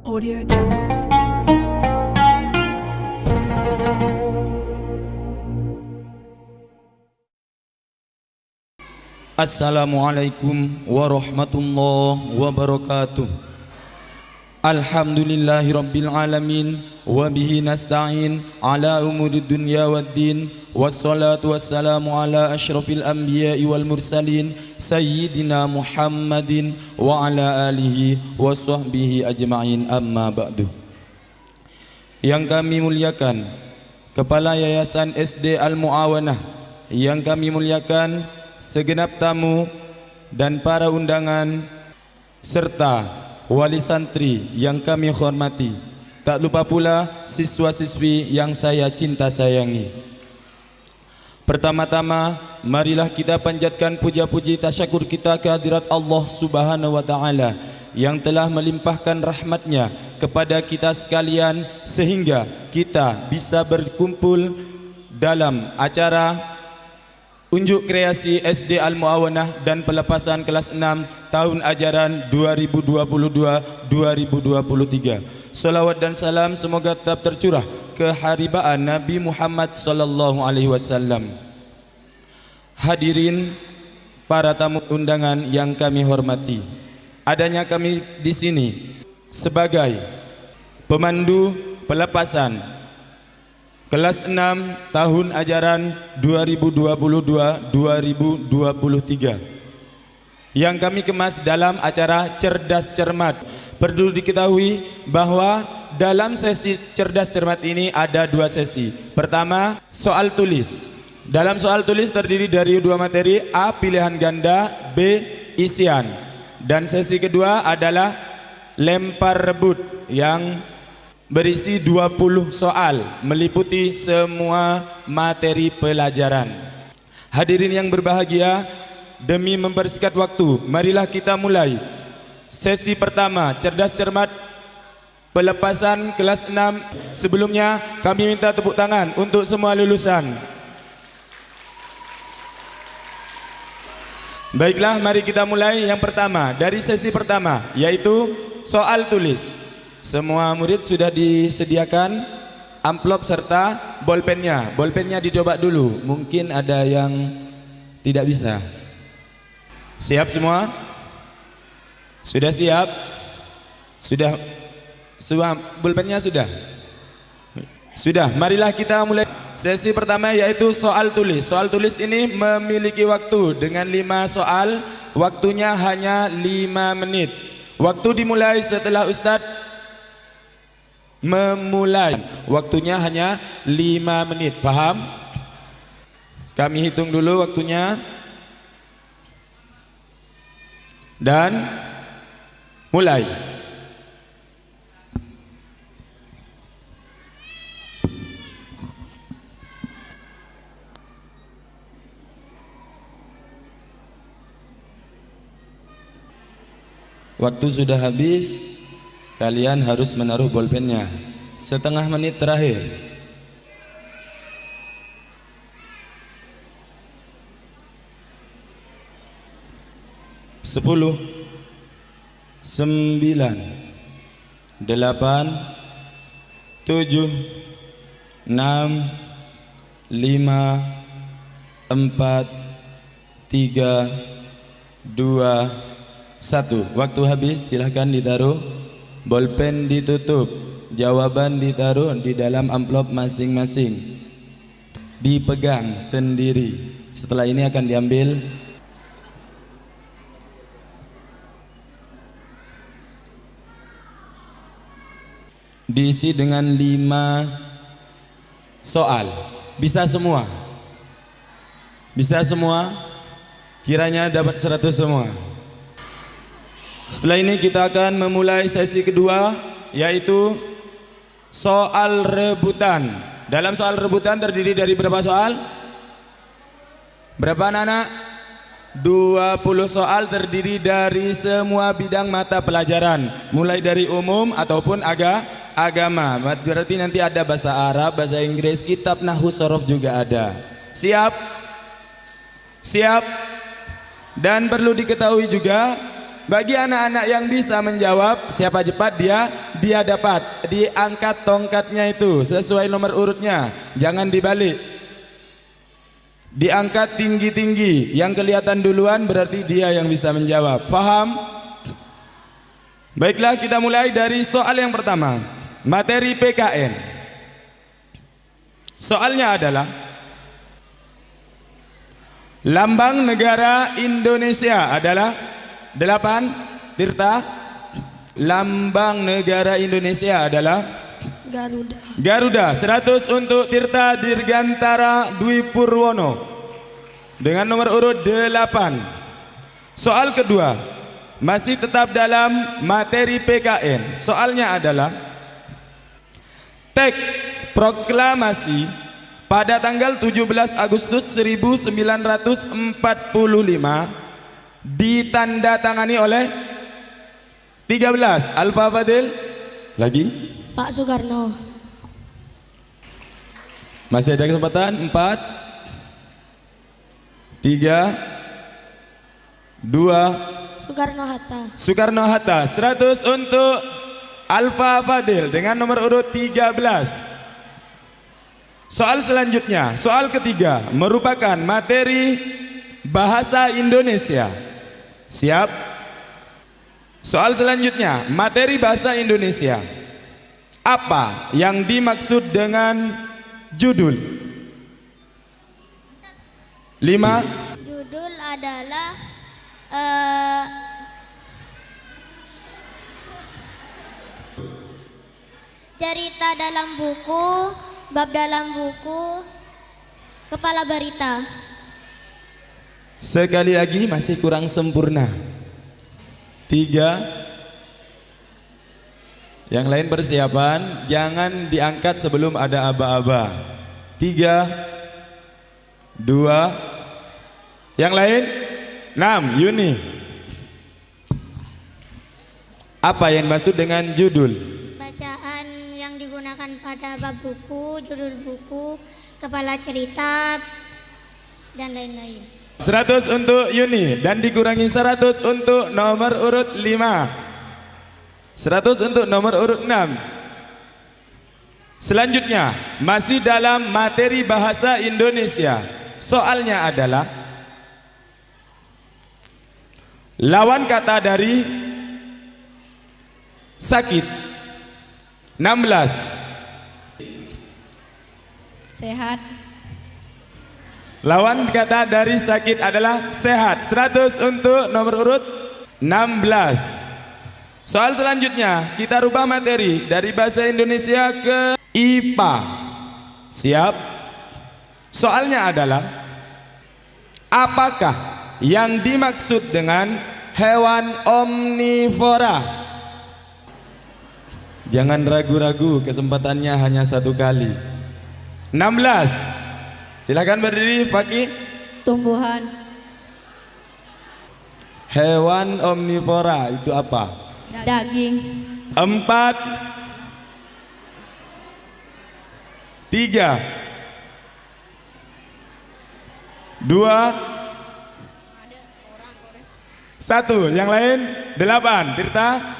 Audio Jungle. Assalamualaikum warahmatullahi wabarakatuh. Alhamdulillahi rabbil alamin wa bihi nasta'in ala umuri dunya waddin wassalatu wassalamu ala asyrafil anbiya'i wal mursalin sayyidina Muhammadin wa ala alihi wa sahbihi ajma'in, amma ba'du. Yang kami muliakan Kepala Yayasan SD Al-Mu'awanah, yang kami muliakan segenap tamu dan para undangan serta wali santri yang kami hormati, tak lupa pula siswa-siswi yang saya cinta sayangi. Pertama-tama, marilah kita panjatkan puja-puji tasyakur kita kehadirat Allah Subhanahu wa Ta'ala yang telah melimpahkan rahmatnya kepada kita sekalian sehingga kita bisa berkumpul dalam acara unjuk kreasi SD Al-Mu'awanah dan pelepasan kelas 6 tahun ajaran 2022-2023. Salawat dan salam semoga tetap tercurah ke haribaan Nabi Muhammad sallallahu alaihi wasallam. Hadirin para tamu undangan yang kami hormati, adanya kami di sini sebagai pemandu pelepasan kelas 6 tahun ajaran 2022-2023 yang kami kemas dalam acara Cerdas Cermat. Perlu diketahui bahwa dalam sesi Cerdas Cermat ini ada dua sesi. Pertama, soal tulis. Dalam soal tulis terdiri dari dua materi, A pilihan ganda, B isian. Dan sesi kedua adalah lempar rebut yang berisi 20 soal meliputi semua materi pelajaran. Hadirin yang berbahagia, demi mempersingkat waktu, marilah kita mulai sesi pertama Cerdas Cermat pelepasan kelas 6. Sebelumnya kami minta tepuk tangan untuk semua lulusan. Baiklah, mari kita mulai yang pertama dari sesi pertama, yaitu soal tulis. Semua murid sudah disediakan amplop serta bolpennya. Bolpennya dicoba dulu, mungkin ada yang tidak bisa. Siap semua? Sudah siap? Sudah? Semua bolpennya sudah? Sudah, marilah kita mulai sesi pertama, yaitu soal tulis. Soal tulis ini memiliki waktu dengan 5 soal. Waktunya hanya 5 menit. Waktu dimulai setelah Ustadz memulai. Waktunya hanya 5 menit. Faham? Kami hitung dulu waktunya. Dan mulai. Waktu sudah habis. Kalian harus menaruh bolpennya. Setengah menit terakhir. Sepuluh, 9, 8, 7, 6, 5, 4, 3, 2, 1. Waktu habis, silahkan ditaruh. Bolpen ditutup, jawaban ditaruh di dalam amplop masing-masing, dipegang sendiri. Setelah ini akan diambil diisi dengan 5 soal. Bisa semua? Bisa semua? Kiranya dapat 100 semua. Setelah ini kita akan memulai sesi kedua, yaitu soal rebutan. Dalam soal rebutan terdiri dari berapa soal? Berapa anak-anak? 20 soal terdiri dari semua bidang mata pelajaran, mulai dari umum ataupun agama. Berarti nanti ada bahasa Arab, bahasa Inggris, kitab nahwu shorof juga ada. Siap? Siap? Dan perlu diketahui juga Bagi anak-anak yang bisa menjawab, siapa cepat dia dapat. Diangkat tongkatnya itu sesuai nomor urutnya, jangan dibalik. Diangkat tinggi-tinggi, yang kelihatan duluan berarti dia yang bisa menjawab. Faham? Baiklah, kita mulai dari soal yang pertama. Materi PKN. Soalnya adalah lambang negara Indonesia adalah 8. Tirta. Lambang negara Indonesia adalah Garuda. Garuda. 100 untuk Tirta Dirgantara Dwi Purwono dengan nomor urut 8. Soal kedua, masih tetap dalam materi PKN. Soalnya adalah teks proklamasi pada tanggal 17 Agustus 1945 ditandatangani oleh 13. Alfa Fadil lagi. Pak Soekarno. Masih ada kesempatan. 4 3 2. Soekarno-Hatta. Soekarno-Hatta. 100 untuk Alfa Fadil dengan nomor urut 13. Soal selanjutnya, soal ketiga, merupakan materi bahasa Indonesia. Siap? Soal selanjutnya, materi bahasa Indonesia. Apa yang dimaksud dengan judul? 5. Judul adalah cerita dalam buku, bab dalam buku, kepala berita. Sekali lagi masih kurang sempurna. 3. Yang lain persiapan, jangan diangkat sebelum ada aba-aba. 3 2. Yang lain 6. Yuni. Apa yang dimaksud dengan judul? Bacaan yang digunakan pada bab buku, judul buku, kepala cerita, dan lain-lain. 100 untuk Yuni dan dikurangi 100 untuk nomor urut 5. 100 untuk nomor urut 6. Selanjutnya, masih dalam materi bahasa Indonesia. Soalnya adalah lawan kata dari sakit. 16. Sehat. Lawan kata dari sakit adalah sehat. 100 untuk nomor urut 16. Soal selanjutnya, kita rubah materi dari bahasa Indonesia ke IPA. Siap? Soalnya adalah apakah yang dimaksud dengan hewan omnivora? Jangan ragu-ragu, kesempatannya hanya 1 kali. 16. Silakan berdiri, Fakih. Tumbuhan. Hewan omnivora itu apa? Daging. 4 3 2 1. Yang lain 8. Tirta.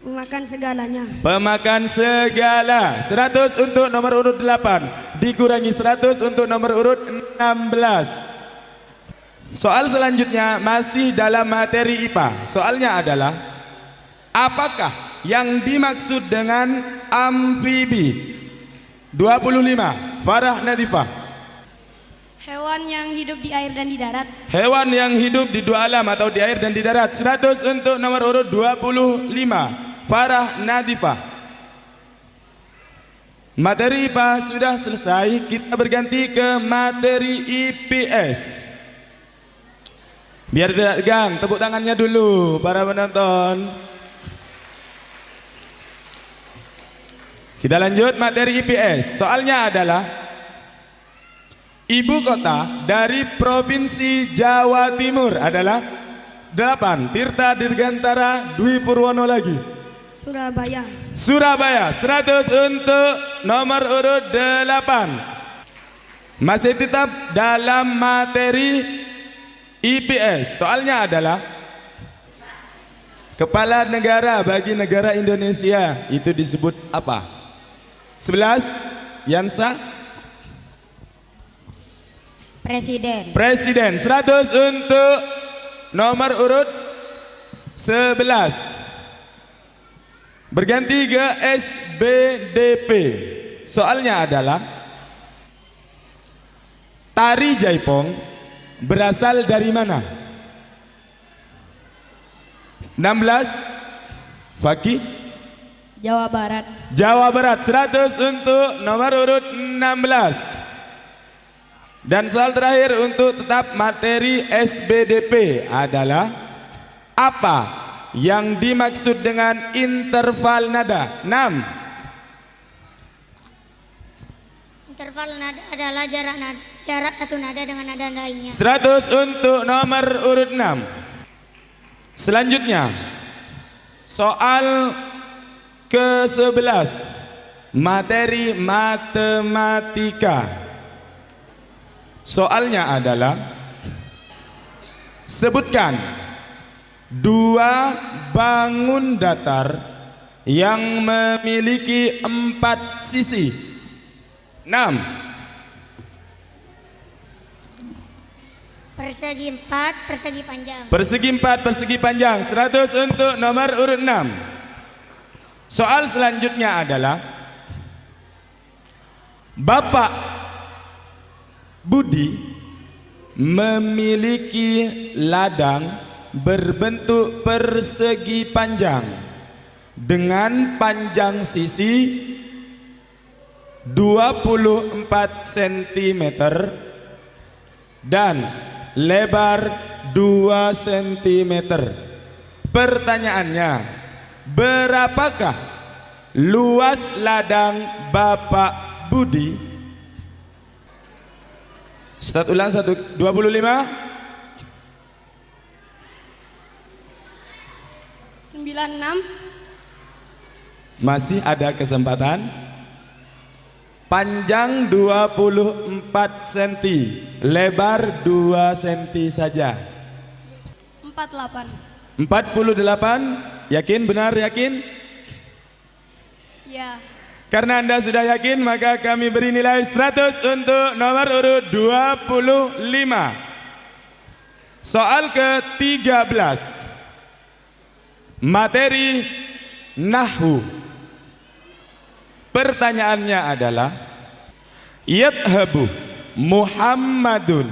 Memakan segalanya. Pemakan segala. 100 untuk nomor urut 8 dikurangi 100 untuk nomor urut 16. Soal selanjutnya masih dalam materi IPA. Soalnya adalah apakah yang dimaksud dengan amfibi? 25. Farah Nadifah. Hewan yang hidup di air dan di darat. Hewan yang hidup di dua alam atau di air dan di darat. 100 untuk nomor urut 25. Farah Nadifah. Materi IPA sudah selesai. Kita berganti ke materi IPS. Biar tidak tegang, tepuk tangannya dulu para penonton. Kita lanjut materi IPS. Soalnya adalah ibu kota dari Provinsi Jawa Timur adalah 8. Tirta Dirgantara Dwi Purwono lagi. Surabaya. Surabaya. 100 untuk nomor urut 8. Masih tetap dalam materi IPS. Soalnya adalah Kepala negara bagi negara Indonesia itu disebut apa? 11. Yansa? Presiden. Presiden. 100 untuk nomor urut 11. Berganti ke SBDP. Soalnya adalah tari Jaipong berasal dari mana? 16. Fakih? Jawa Barat. Jawa Barat. 100 untuk nomor urut 16. Dan soal terakhir untuk tetap materi SBDP adalah apa yang dimaksud dengan interval nada? 6. Interval nada adalah jarak satu nada dengan nada lainnya. 100 untuk nomor urut 6. Selanjutnya soal ke-11 materi matematika. Soalnya adalah sebutkan 2 bangun datar yang memiliki 4 sisi. 6. Persegi 4, persegi panjang. Persegi 4, persegi panjang. 100 untuk nomor urut 6. Soal selanjutnya adalah Bapak Budi memiliki ladang berbentuk persegi panjang dengan panjang sisi 24 cm dan lebar 2 cm. Pertanyaannya, berapakah luas ladang Bapak Budi? Start ulang 25. Masih ada kesempatan. Panjang 24 cm, lebar 2 cm saja. 48. 48. Yakin? Benar yakin? Ya. Karena Anda sudah yakin, maka kami beri nilai 100 untuk nomor urut 25. Soal ke-13. Materi Nahwu. Pertanyaannya adalah yadhabu Muhammadun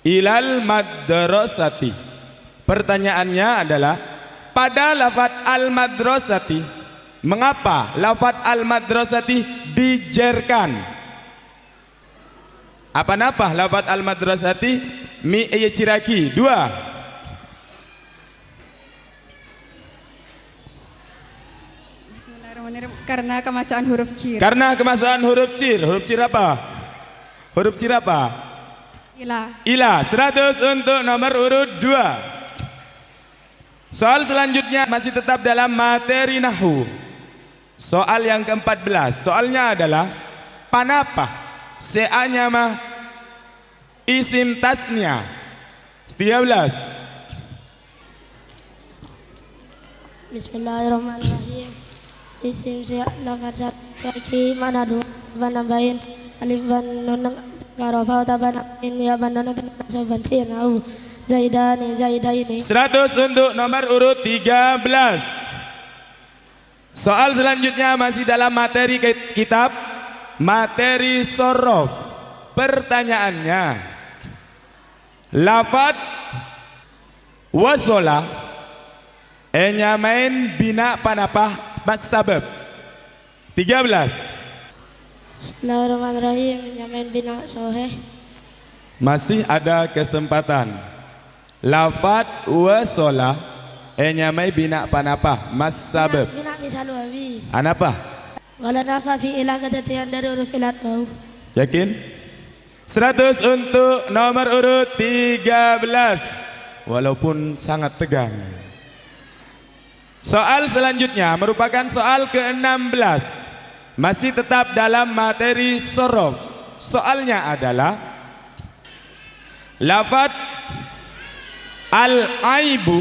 ilal madrasati. Pertanyaannya adalah pada lafaz al-madrasati, mengapa lafaz al-madrasati dijerkan? Apa napa lafaz al-madrasati? Mi ciraki. 2. Karena kemasukan huruf cir. Karena kemasukan huruf cir. Huruf cir apa? Huruf cir apa? Ila. Ila. 100 untuk nomor urut 2. Soal selanjutnya masih tetap dalam materi nahwu. Soal yang ke-14. Soalnya adalah panapa se'anya mah isim tasnya. 13. Bismillahirrahmanirrahim. Isim lafaz syaki mana 2 nambahin alif ban nun karofa taban ya ban nun soban cinau zaidani zaidaini. 100 untuk nomor urut 13. Soal selanjutnya masih dalam materi kitab materi sorof. Pertanyaannya, lafaz wasola enyamain bina panapah bas sabab. 13. Bismillahirrahmanirrahim. Nyamain bina soheh. Masih ada kesempatan. Lafaz wasola enyamai bina panapah mas sabab. Bina misal wawi. Anapa? Wala nafa fi ilang kedatian dari huruf ilat bau. Yakin? 100 untuk nomor urut 13. Walaupun sangat tegang. Soal selanjutnya merupakan soal ke-16. Masih tetap dalam materi sorof. Soalnya adalah lafaz al-aibu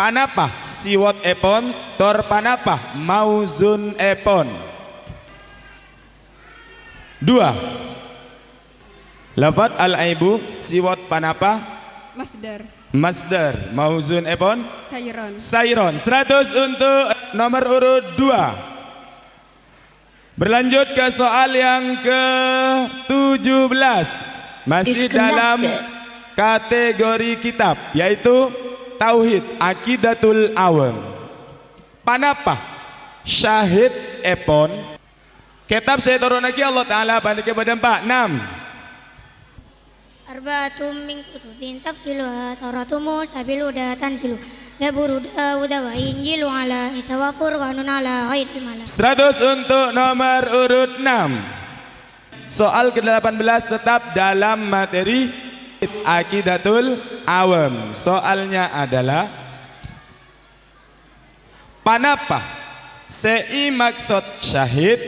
panapah siwot epon tor panapah mauzun epon. 2. Lafat al-aibu siwot panapah Masdar. masdar mauzun epon Sayron. Sayron. 100 untuk nomor urut 2. Berlanjut ke soal yang ke-17. Masih dalam kategori kitab, yaitu Tauhid Aqidatul Awam. Panapah syahid epon kitab saya turun lagi Allah Ta'ala balik kepada 4. 6. Arba'atum min kutubin tafsiluha Tauratumu sabilu da tansilu Zaburu Dawuda wa Injilu ala Isa wa Furqanun ala ghairil mala. 100 untuk nomor urut 6. Soal ke-18 tetap dalam materi Aqidatul Awam. Soalnya adalah panapah sei maksud syahid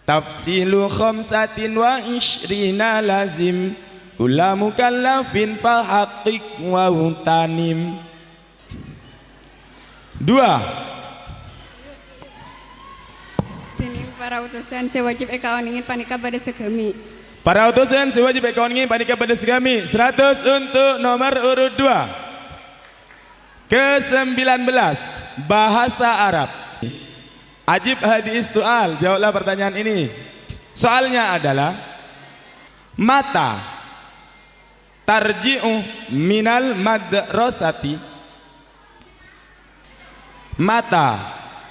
tafsilu khamsatin wa ishrina lazim kula mukallafin fahaqiq wa hutanim. 2. Dening para utusan sewajib ekaon ingin panika pada segami. Para utusan sewajib ekaon ingin panika pada segami. 100 untuk nomor urut 2. Ke-19 bahasa Arab. Ajib hadis soal, jawablah pertanyaan ini. Soalnya adalah mata tarji'u minal madrasati. Mata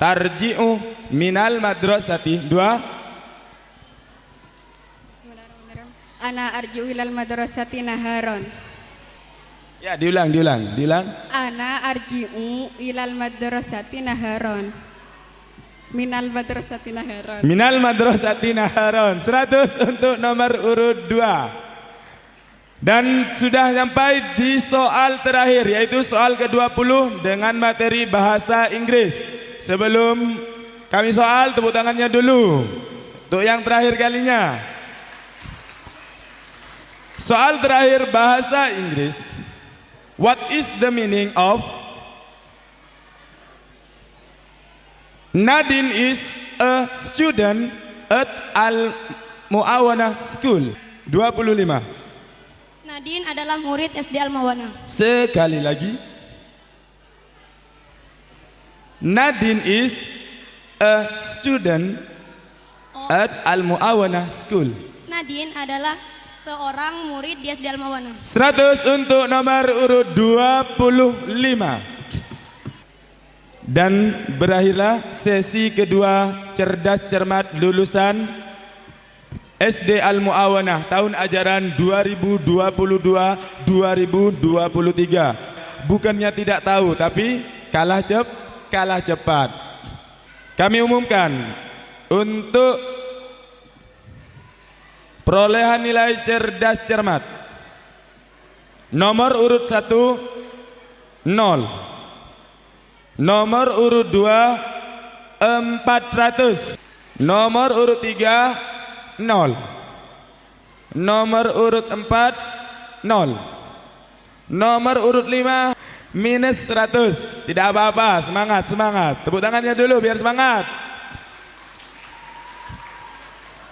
tarji'u minal madrasati. 2. Bismillahirrahmanirrahim. Ana arju ilal madrasati naharon. Ya, diulang. Ana arji'u ilal madrasati naharon. Minal madrasati naharon. Minal madrasati naharon. 100 untuk nomor urut 2. Dan sudah sampai di soal terakhir, yaitu soal ke-20 dengan materi bahasa Inggris. Sebelum kami soal, tepuk tangannya dulu untuk yang terakhir kalinya. Soal terakhir bahasa Inggris. What is the meaning of Nadine is a student at Al-Mu'awana School. 25. Nadine adalah murid SD Al-Mawana. Sekali lagi. Nadine is a student at Al-Mu'awana School. Nadine adalah seorang murid di SD Al-Mawana. 100 untuk nomor urut 25. Dan berakhirlah sesi kedua cerdas cermat lulusan SD Al-Mu'awanah tahun ajaran 2022-2023. Bukannya tidak tahu, tapi kalah cepat. Kami umumkan untuk perolehan nilai cerdas cermat. Nomor urut 1 0. Nomor urut 2 400. Nomor urut 3 0. Nomor urut 4 0. Nomor urut 5 minus 100. Tidak apa-apa, semangat. Tepuk tangannya dulu biar semangat.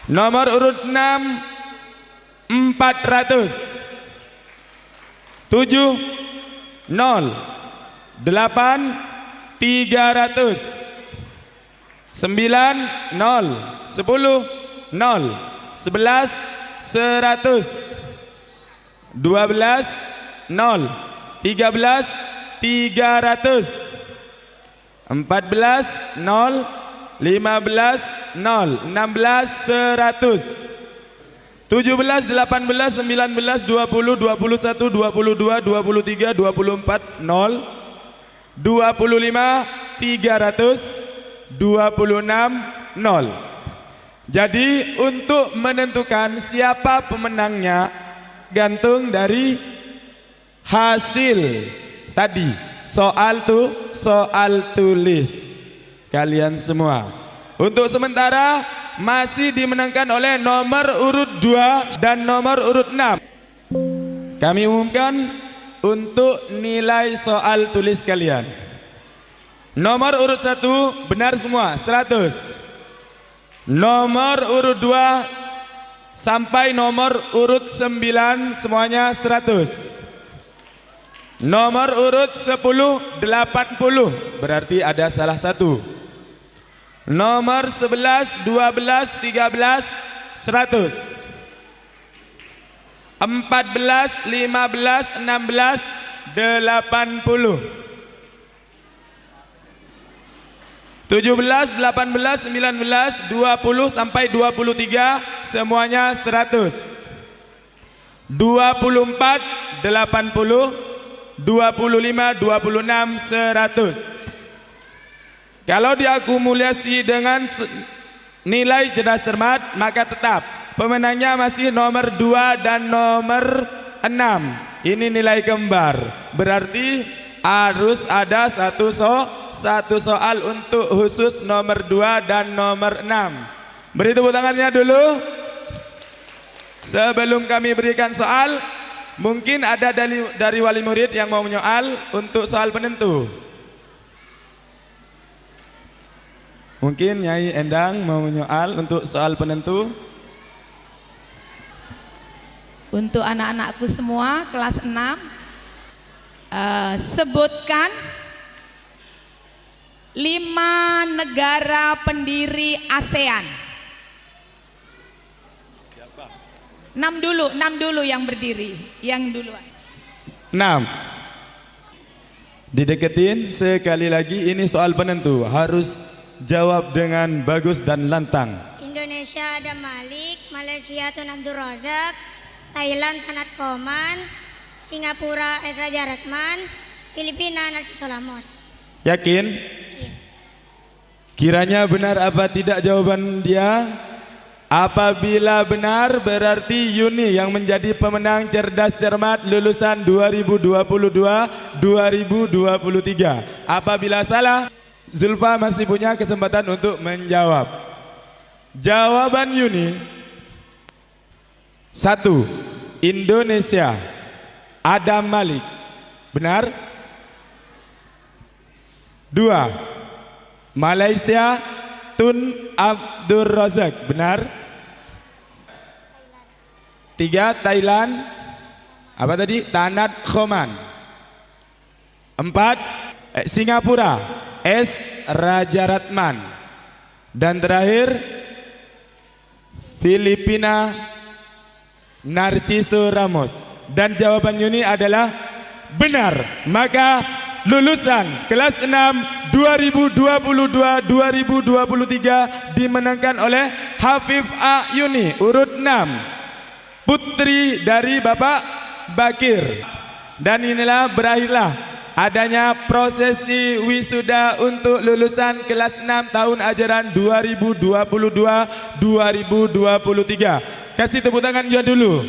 Nomor urut 6 400. 7 0. 8 300. 9 0. 10 0. 11 100. 12 0. 13 300. 14 0. 15 0. 16 100. 17 18 19 20 21 22 23 24 0. 25 300. 26 0. Jadi untuk menentukan siapa pemenangnya gantung dari hasil tadi soal tulis kalian semua. Untuk sementara masih dimenangkan oleh nomor urut 2 dan nomor urut 6. Kami umumkan untuk nilai soal tulis kalian. Nomor urut 1 benar semua 100. Nomor urut 2 sampai nomor urut 9 semuanya 100. Nomor urut 10 80, berarti ada salah satu. Nomor 11 12 13 100. 14 15 16 80. 17 18 19 20 sampai 23 semuanya 100. 24 80 25, 26, 100. Kalau diakumulasi dengan nilai cerdas cermat, maka tetap pemenangnya masih nomor 2 dan nomor 6. Ini nilai kembar. Berarti harus ada satu soal untuk khusus nomor 2 dan nomor 6. Beri tepuk tangannya dulu. Sebelum kami berikan soal, mungkin ada dari wali murid yang mau menyoal untuk soal penentu. Mungkin Nyai Endang mau menyoal untuk soal penentu. Untuk anak-anakku semua kelas 6, sebutkan 5 negara pendiri ASEAN. 6 dulu yang berdiri, yang duluan. 6. Dideketin sekali lagi, ini soal penentu, harus jawab dengan bagus dan lantang. Indonesia Adam Malik, Malaysia Tun Abdul Razak, Thailand Tanat Koman, Singapura Ezra Jaratman, Filipina Narciso Lamos. Yakin? Kiranya benar apa tidak jawaban dia? Apabila benar berarti Yuni yang menjadi pemenang cerdas cermat lulusan 2022-2023. Apabila salah, Zulfa masih punya kesempatan untuk menjawab. Jawaban Yuni 1. Indonesia Adam Malik. Benar? 2. Malaysia Tun Abdul Razak. Benar? 3. Thailand apa tadi? Tanat Khoman. 4. Singapura S. Rajaratman. Dan terakhir Filipina Narciso Ramos. Dan jawaban Yuni adalah benar. Maka lulusan kelas 6 2022-2023 dimenangkan oleh Hafif A. Yuni urut 6, putri dari Bapak Bakir. Dan inilah berakhirlah adanya prosesi wisuda untuk lulusan kelas 6 tahun ajaran 2022-2023. Kasih tepuk tangan juga dulu.